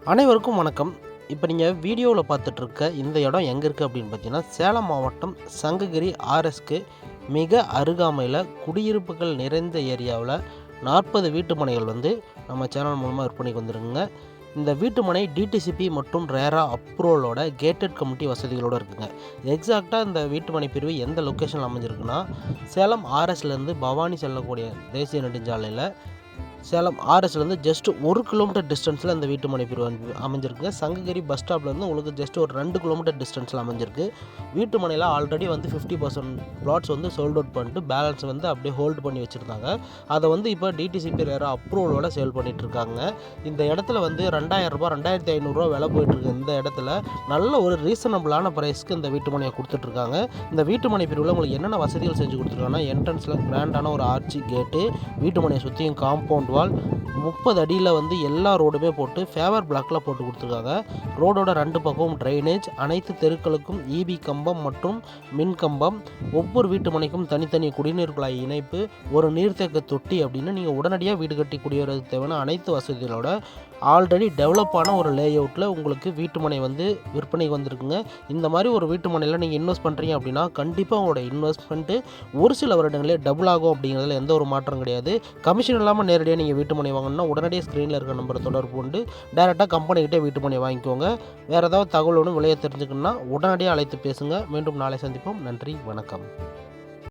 அனைவருக்கும் வணக்கம். இப்போ நீங்கள் வீடியோவில் பார்த்துட்ருக்க இந்த இடம் எங்கே இருக்குது அப்படின்னு பார்த்தீங்கன்னா, சேலம் மாவட்டம் சங்ககிரி ஆர்எஸ்க்கு மிக அருகாமையில் குடியிருப்புகள் நிறைந்த ஏரியாவில் 40 வீட்டு மனைகள் நம்ம சேனல் மூலமாக விற்பனைக்கு வந்துருக்குங்க. இந்த வீட்டு மனை டிடிசிபி மற்றும் ரேரா அப்ரூவலோட கேட்டட் கமிட்டி வசதிகளோடு இருக்குங்க. எக்ஸாக்டாக இந்த வீட்டு மனை பிரிவு எந்த லொக்கேஷனில் அமைஞ்சிருக்குன்னா, சேலம் ஆர்எஸ்லேருந்து பவானி செல்லக்கூடிய தேசிய நெடுஞ்சாலையில் சேலம் ஆர்எஸ்லேருந்து ஜஸ்ட் 1 கிலோமீட்டர் டிஸ்டன்ஸில் இந்த வீட்டு மனை பிரிவு அமைஞ்சிருக்குங்க. சங்ககிரி பஸ் ஸ்டாப்லேருந்து உங்களுக்கு ஜஸ்ட் ஒரு 2 கிலோமீட்டர் டிஸ்டன்ஸில் அமைஞ்சிருக்கு. வீட்டு மனையில் ஆல்ரெடி 50% பிளாட்ஸ் சோல்ட் அவுட் பண்ணிட்டு பேலன்ஸ் அப்படியே ஹோல்டு பண்ணி வச்சுருந்தாங்க. அதை இப்போ டிடிசிபி ரேரா அப்ரூவலோட சேல் பண்ணிகிட்ருக்காங்க. இந்த இடத்துல ரூ. 2000 2500 விலை போயிட்டுருக்கு. இந்த இடத்துல நல்ல ஒரு ரீசனபிளான ப்ரைஸ்க்கு இந்த வீட்டு மனையை கொடுத்துட்ருக்காங்க. இந்த வீட்டு மனை பிரிவில் உங்களுக்கு என்னென்ன வசதிகள் செஞ்சு கொடுத்துருக்காங்கன்னா, என்ட்ரன்ஸில் கிராண்டான ஒரு ஆர்ச்சி கேட்டு, வீட்டு மனையை சுற்றியும் காம்பவுண்ட் வால், 30 அடியில் எல்லா ரோடுமே போட்டு ஃபேவர் பிளாக்கில் போட்டு கொடுத்துருக்காங்க. ரோடோட 2 பக்கமும் ட்ரைனேஜ், அனைத்து தெருக்களுக்கும் இபி கம்பம் மற்றும் மின் கம்பம், ஒவ்வொரு வீட்டு மனைக்கும் தனித்தனி குடிநீர் குழாய் இணைப்பு, ஒரு நீர்த்தேக்க தொட்டி அப்படின்னு நீங்கள் உடனடியாக வீடு கட்டி குடியேறதுக்கு தேவையான அனைத்து வசதிகளோட ஆல்ரெடி டெவலப்பான ஒரு லேஅவுட்டில் உங்களுக்கு வீட்டு மனை விற்பனைக்கு வந்திருக்குங்க. இந்த மாதிரி ஒரு வீட்டு மனையில் நீங்கள் இன்வெஸ்ட் பண்ணுறீங்க அப்படின்னா கண்டிப்பாக உங்களோட இன்வெஸ்ட்மெண்ட்டு ஒரு சில வருடங்களே டபுள் ஆகும் அப்படிங்கிறதுல எந்த ஒரு மாற்றம் கிடையாது. கமிஷன் இல்லாமல் நேரடியாக நீங்கள் வீட்டு மனை வாங்கணும்னா உடனடியாக ஸ்க்ரீனில் இருக்கிற நம்பரை தொடர்பு கொண்டு டேரெக்டாக கம்பெனிக்கிட்டே வீட்டு மனை வாங்கிக்கோங்க. வேறு ஏதாவது தகவல் விலையை தெரிஞ்சுக்கணுன்னா உடனடியாக அழைத்து பேசுங்க. மீண்டும் நாளை சந்திப்போம். நன்றி, வணக்கம்.